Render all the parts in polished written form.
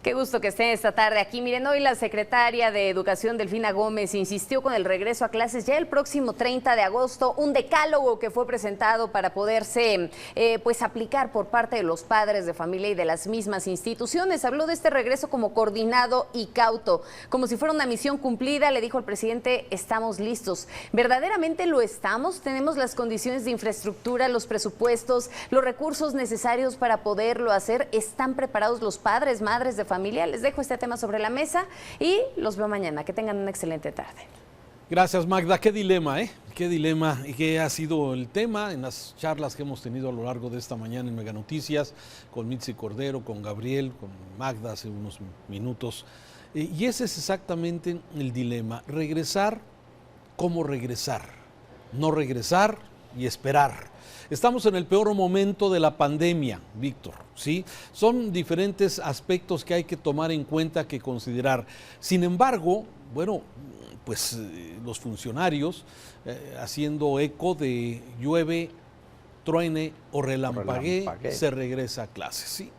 Qué gusto que estén esta tarde aquí. Miren, hoy la secretaria de Educación, Delfina Gómez, insistió con el regreso a clases ya el próximo 30 de agosto, un decálogo que fue presentado para poderse pues aplicar por parte de los padres de familia y de las mismas instituciones. Habló de este regreso como coordinado y cauto, como si fuera una misión cumplida. Le dijo al presidente: estamos listos. ¿Verdaderamente lo estamos? ¿Tenemos las condiciones de infraestructura, los presupuestos, los recursos necesarios para poderlo hacer? ¿Están preparados los padres, madres de familia? Les dejo este tema sobre la mesa y los veo mañana. Que tengan una excelente tarde. Gracias, Magda. Qué dilema, ¿eh? Qué dilema y qué ha sido el tema en las charlas que hemos tenido a lo largo de esta mañana en Mega Noticias, con Mitzi Cordero, con Gabriel, con Magda hace unos minutos. Y ese es exactamente el dilema. Regresar, ¿cómo regresar? No regresar y esperar. Estamos en el peor momento de la pandemia, Víctor, ¿sí? Son diferentes aspectos que hay que tomar en cuenta, que considerar. Sin embargo, bueno, pues los funcionarios haciendo eco de llueve, truene o relampaguee, se regresa a clases, ¿sí?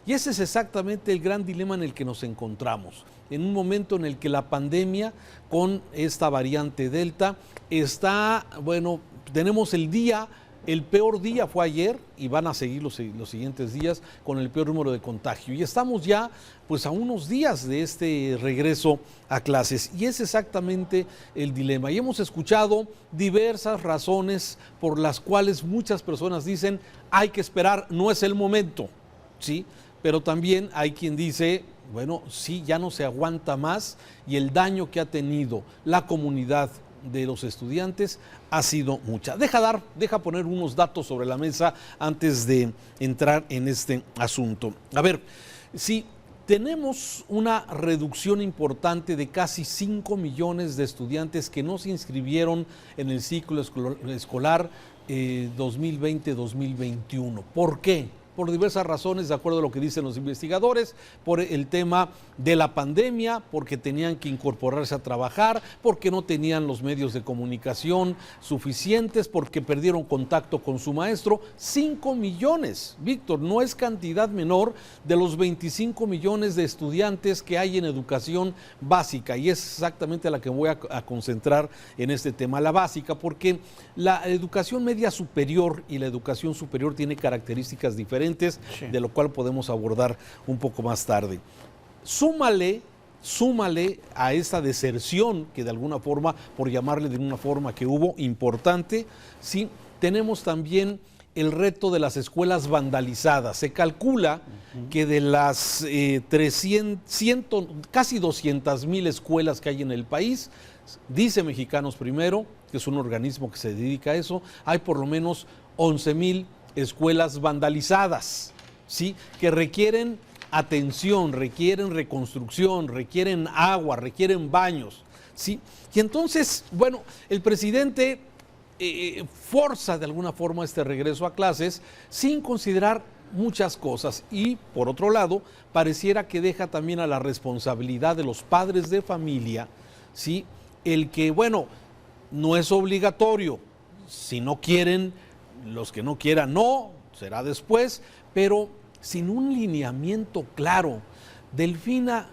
Y ese es exactamente el gran dilema en el que nos encontramos, en un momento en el que la pandemia con esta variante Delta está, bueno, tenemos el peor día fue ayer y van a seguir los siguientes días con el peor número de contagio. Y estamos ya pues a unos días de este regreso a clases y es exactamente el dilema. Y hemos escuchado diversas razones por las cuales muchas personas dicen hay que esperar, no es el momento, ¿sí? Pero también hay quien dice, bueno, sí, ya no se aguanta más y el daño que ha tenido la comunidad de los estudiantes ha sido mucha. Deja poner unos datos sobre la mesa antes de entrar en este asunto. A ver, si tenemos una reducción importante de casi 5 millones de estudiantes que no se inscribieron en el ciclo escolar 2020-2021. ¿Por qué? Por diversas razones, de acuerdo a lo que dicen los investigadores, por el tema de la pandemia, porque tenían que incorporarse a trabajar, porque no tenían los medios de comunicación suficientes, porque perdieron contacto con su maestro. 5 millones, Víctor, no es cantidad menor de los 25 millones de estudiantes que hay en educación básica, y es exactamente a la que voy a concentrar en este tema, la básica, porque la educación media superior y la educación superior tiene características diferentes, sí, de lo cual podemos abordar un poco más tarde. Súmale a esa deserción que de alguna forma, por llamarle de una forma que hubo importante, ¿sí? Tenemos también el reto de las escuelas vandalizadas. Se calcula que de las casi 200,000 escuelas que hay en el país, dice Mexicanos Primero, que es un organismo que se dedica a eso, hay por lo menos 11,000 escuelas vandalizadas, ¿sí? Que requieren atención, requieren reconstrucción, requieren agua, requieren baños, ¿sí? Y entonces, bueno, el presidente forza de alguna forma este regreso a clases sin considerar muchas cosas y, por otro lado, pareciera que deja también a la responsabilidad de los padres de familia, ¿sí? El que, bueno, no es obligatorio, si no quieren, los que no quieran no, será después, pero sin un lineamiento claro. Delfina,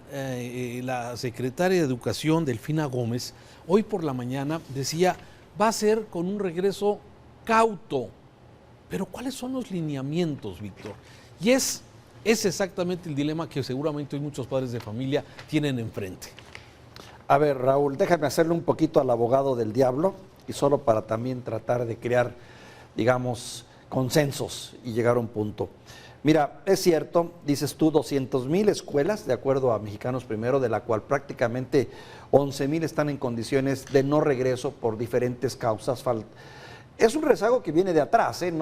la secretaria de Educación, Delfina Gómez, hoy por la mañana decía, va a ser con un regreso cauto. Pero ¿cuáles son los lineamientos, Víctor? Y es exactamente el dilema que seguramente hoy muchos padres de familia tienen enfrente. A ver, Raúl, déjame hacerle un poquito al abogado del diablo y solo para también tratar de crear, digamos, consensos y llegar a un punto. Mira, es cierto, dices tú, 200,000 escuelas, de acuerdo a Mexicanos Primero, de la cual prácticamente 11,000 están en condiciones de no regreso por diferentes causas. Es un rezago que viene de atrás, ¿eh?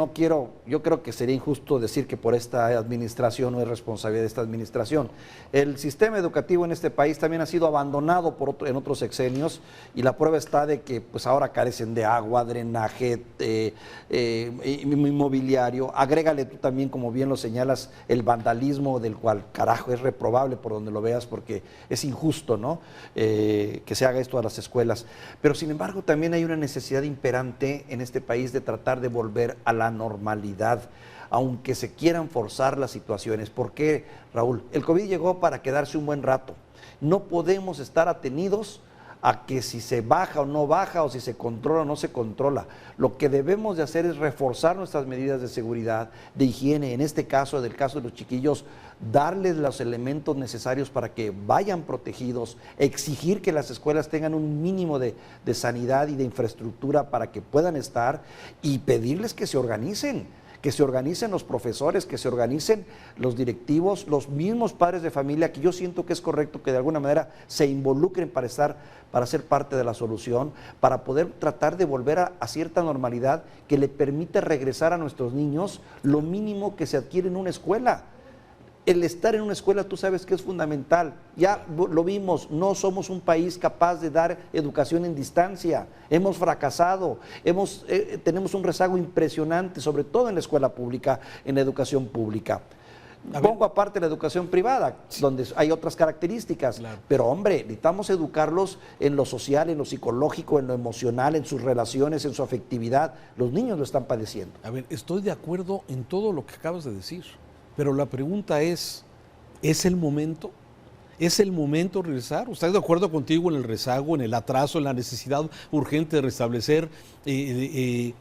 Yo creo que sería injusto decir que por esta administración no es responsabilidad de esta administración. El sistema educativo en este país también ha sido abandonado en otros sexenios y la prueba está de que pues ahora carecen de agua, drenaje, inmobiliario. Agrégale tú también, como bien lo señalas, el vandalismo, del cual carajo es reprobable por donde lo veas porque es injusto, ¿no? Que se haga esto a las escuelas. Pero sin embargo también hay una necesidad imperante en este país de tratar de volver a la normalidad. aunque se quieran forzar las situaciones. ¿Por qué, Raúl? El COVID llegó para quedarse un buen rato. No podemos estar atenidos a que si se baja o no baja, o si se controla o no se controla. Lo que debemos de hacer es reforzar nuestras medidas de seguridad, de higiene, en este caso, del caso de los chiquillos, darles los elementos necesarios para que vayan protegidos, exigir que las escuelas tengan un mínimo de sanidad y de infraestructura para que puedan estar, y pedirles que se organicen los profesores, que se organicen los directivos, los mismos padres de familia, que yo siento que es correcto que de alguna manera se involucren para ser parte de la solución, para poder tratar de volver a cierta normalidad que le permita regresar a nuestros niños lo mínimo que se adquiere en una escuela. El estar en una escuela, tú sabes que es fundamental. Ya lo vimos, no somos un país capaz de dar educación en distancia. Hemos fracasado, tenemos un rezago impresionante, sobre todo en la escuela pública, en la educación pública. Pongo aparte la educación privada, donde hay otras características, claro. Pero hombre, necesitamos educarlos en lo social, en lo psicológico, en lo emocional, en sus relaciones, en su afectividad. Los niños lo están padeciendo. A ver, estoy de acuerdo en todo lo que acabas de decir. Pero la pregunta ¿es el momento? ¿Es el momento de regresar? ¿Estoy de acuerdo contigo en el rezago, en el atraso, en la necesidad urgente de restablecer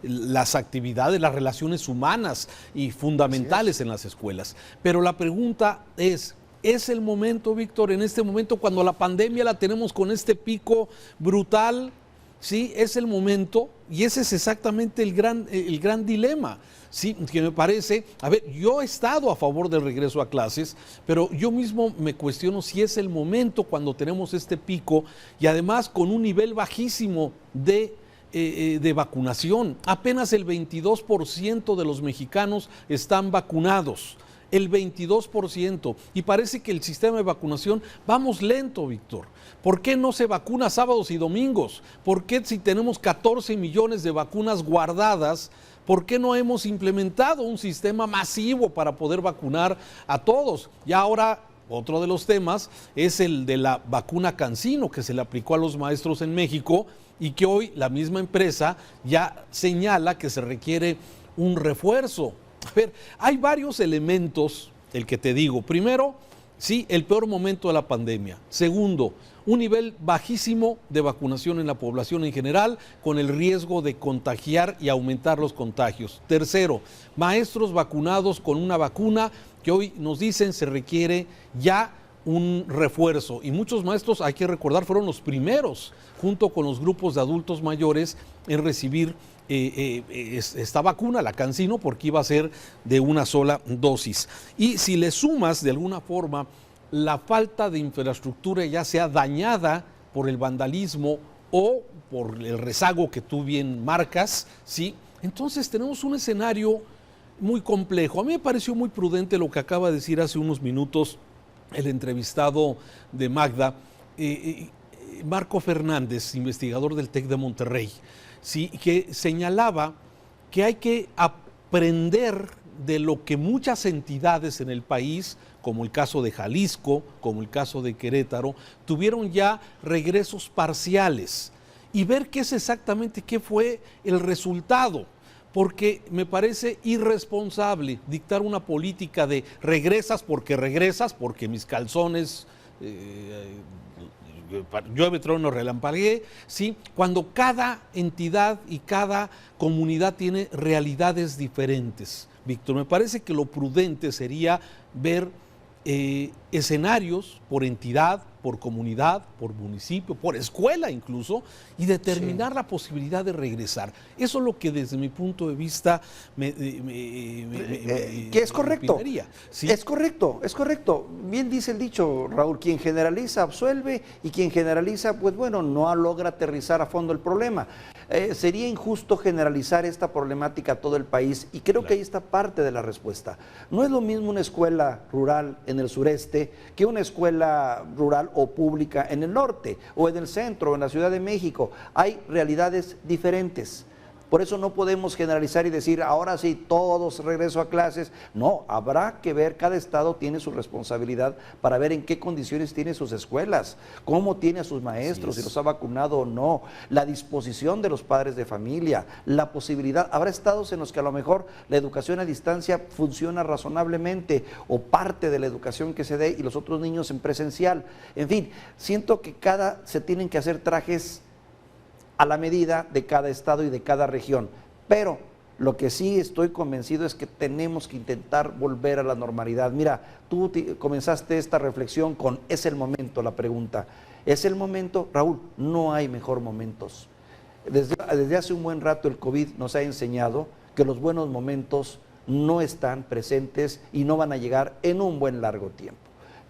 las actividades, las relaciones humanas y fundamentales en las escuelas? Pero la pregunta ¿es el momento, Víctor, en este momento cuando la pandemia la tenemos con este pico brutal? Sí, es el momento, y ese es exactamente el gran dilema. Sí, que me parece, a ver, yo he estado a favor del regreso a clases, pero yo mismo me cuestiono si es el momento cuando tenemos este pico y además con un nivel bajísimo de vacunación. Apenas el 22% de los mexicanos están vacunados. El 22%. Y parece que el sistema de vacunación, vamos lento, Víctor. ¿Por qué no se vacuna sábados y domingos? ¿Por qué si tenemos 14 millones de vacunas guardadas, por qué no hemos implementado un sistema masivo para poder vacunar a todos? Y ahora, otro de los temas es el de la vacuna CanSino, que se le aplicó a los maestros en México y que hoy la misma empresa ya señala que se requiere un refuerzo. A ver, hay varios elementos, el que te digo. Primero, sí, el peor momento de la pandemia. Segundo, un nivel bajísimo de vacunación en la población en general, con el riesgo de contagiar y aumentar los contagios. Tercero, maestros vacunados con una vacuna que hoy nos dicen se requiere ya un refuerzo. Y muchos maestros, hay que recordar, fueron los primeros, junto con los grupos de adultos mayores, en recibir esta vacuna, la CanSino, porque iba a ser de una sola dosis. Y si le sumas de alguna forma la falta de infraestructura, ya sea dañada por el vandalismo o por el rezago que tú bien marcas, ¿sí? Entonces tenemos un escenario muy complejo. A mí me pareció muy prudente lo que acaba de decir hace unos minutos el entrevistado de Magda, Marco Fernández, investigador del TEC de Monterrey, sí, que señalaba que hay que aprender de lo que muchas entidades en el país, como el caso de Jalisco, como el caso de Querétaro, tuvieron ya regresos parciales y ver qué es exactamente, qué fue el resultado, porque me parece irresponsable dictar una política de regresas, porque mis calzones llueve, trueno, relampaguee, ¿sí? Cuando cada entidad y cada comunidad tiene realidades diferentes. Víctor, me parece que lo prudente sería ver escenarios por entidad, por comunidad, por municipio, por escuela incluso, y determinar la posibilidad de regresar. Eso es lo que desde mi punto de vista que es correcto. ¿Sí? Es correcto. Bien dice el dicho, Raúl, quien generaliza absuelve y quien generaliza, pues bueno, no logra aterrizar a fondo el problema. Sería injusto generalizar esta problemática a todo el país y creo que ahí está parte de la respuesta. No es lo mismo una escuela rural en el sureste que una escuela rural o pública en el norte o en el centro o en la Ciudad de México. Hay realidades diferentes. Por eso no podemos generalizar y decir, ahora sí, todos regreso a clases. No, habrá que ver, cada estado tiene su responsabilidad para ver en qué condiciones tiene sus escuelas, cómo tiene a sus maestros, si los ha vacunado o no, la disposición de los padres de familia, la posibilidad. Habrá estados en los que a lo mejor la educación a distancia funciona razonablemente o parte de la educación que se dé y los otros niños en presencial. En fin, siento que se tienen que hacer trajes a la medida de cada estado y de cada región, pero lo que sí estoy convencido es que tenemos que intentar volver a la normalidad. Mira, tú comenzaste esta reflexión con ¿es el momento? La pregunta, ¿es el momento? Raúl, no hay mejor momentos. Desde hace un buen rato el COVID nos ha enseñado que los buenos momentos no están presentes y no van a llegar en un buen largo tiempo.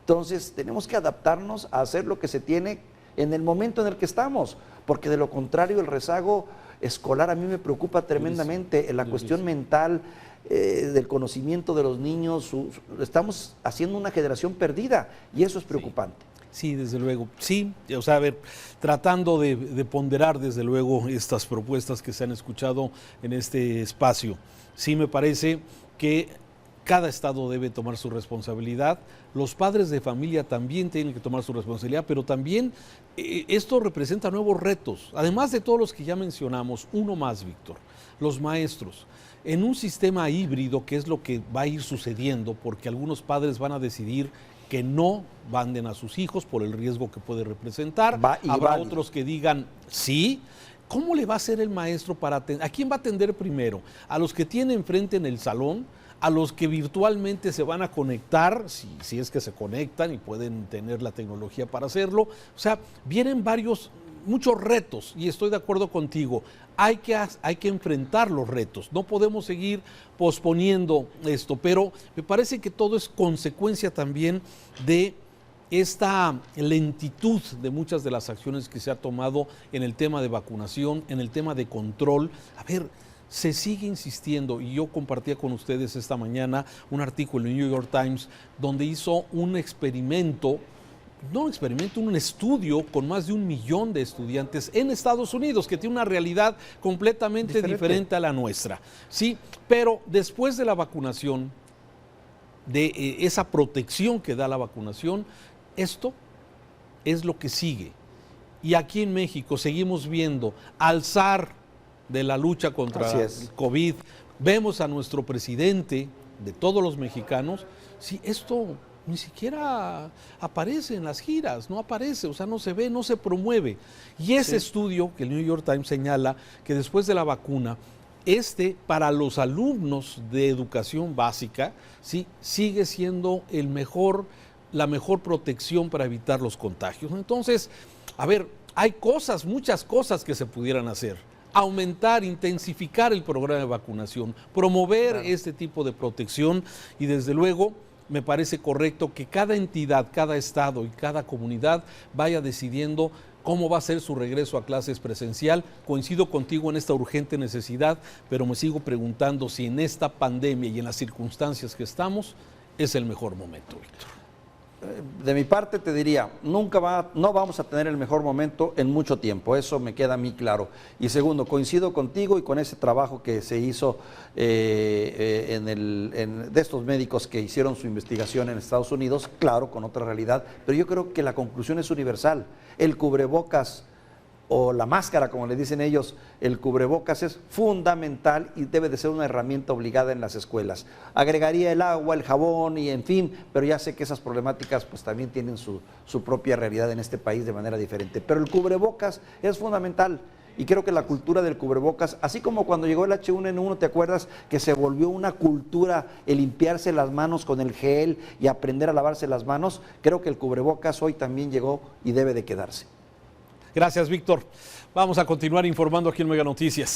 Entonces tenemos que adaptarnos a hacer lo que se tiene en el momento en el que estamos, porque de lo contrario el rezago escolar a mí me preocupa tremendamente, en la cuestión mental, del conocimiento de los niños, estamos haciendo una generación perdida y eso es preocupante. Sí, desde luego. Sí, o sea, a ver, tratando de ponderar desde luego estas propuestas que se han escuchado en este espacio. Sí me parece que cada estado debe tomar su responsabilidad, los padres de familia también tienen que tomar su responsabilidad, pero también esto representa nuevos retos, además de todos los que ya mencionamos, uno más, Víctor, los maestros. En un sistema híbrido, que es lo que va a ir sucediendo, porque algunos padres van a decidir que no manden a sus hijos por el riesgo que puede representar, habrá otros que digan sí. ¿Cómo le va a hacer el maestro para atender? ¿A quién va a atender primero? ¿A los que tiene enfrente en el salón? ¿A los que virtualmente se van a conectar, si es que se conectan y pueden tener la tecnología para hacerlo? O sea, vienen muchos retos y estoy de acuerdo contigo. Hay que enfrentar los retos, no podemos seguir posponiendo esto, pero me parece que todo es consecuencia también de esta lentitud de muchas de las acciones que se ha tomado en el tema de vacunación, en el tema de control. A ver, se sigue insistiendo, y yo compartía con ustedes esta mañana un artículo en el New York Times donde hizo un experimento, un estudio con más de 1 millón de estudiantes en Estados Unidos, que tiene una realidad completamente diferente a la nuestra. Sí, pero después de la vacunación, de esa protección que da la vacunación, esto es lo que sigue. Y aquí en México seguimos viendo alzar de la lucha contra el COVID, vemos a nuestro presidente, de todos los mexicanos, si esto ni siquiera aparece en las giras, no aparece, o sea, no se ve, no se promueve. Y ese estudio que el New York Times señala que después de la vacuna, para los alumnos de educación básica, ¿sí?, sigue siendo la mejor protección para evitar los contagios. Entonces, a ver, hay muchas cosas que se pudieran hacer. Aumentar, intensificar el programa de vacunación, promover este tipo de protección y desde luego me parece correcto que cada entidad, cada estado y cada comunidad vaya decidiendo cómo va a ser su regreso a clases presencial. Coincido contigo en esta urgente necesidad, pero me sigo preguntando si en esta pandemia y en las circunstancias que estamos es el mejor momento, Víctor. De mi parte te diría, no vamos a tener el mejor momento en mucho tiempo, eso me queda a mí claro. Y segundo, coincido contigo y con ese trabajo que se hizo de estos médicos que hicieron su investigación en Estados Unidos, claro, con otra realidad, pero yo creo que la conclusión es universal. El cubrebocas o la máscara, como le dicen ellos, el cubrebocas es fundamental y debe de ser una herramienta obligada en las escuelas. Agregaría el agua, el jabón y en fin, pero ya sé que esas problemáticas pues también tienen su propia realidad en este país de manera diferente. Pero el cubrebocas es fundamental y creo que la cultura del cubrebocas, así como cuando llegó el H1N1, ¿te acuerdas que se volvió una cultura el limpiarse las manos con el gel y aprender a lavarse las manos? Creo que el cubrebocas hoy también llegó y debe de quedarse. Gracias, Víctor. Vamos a continuar informando aquí en Mega Noticias.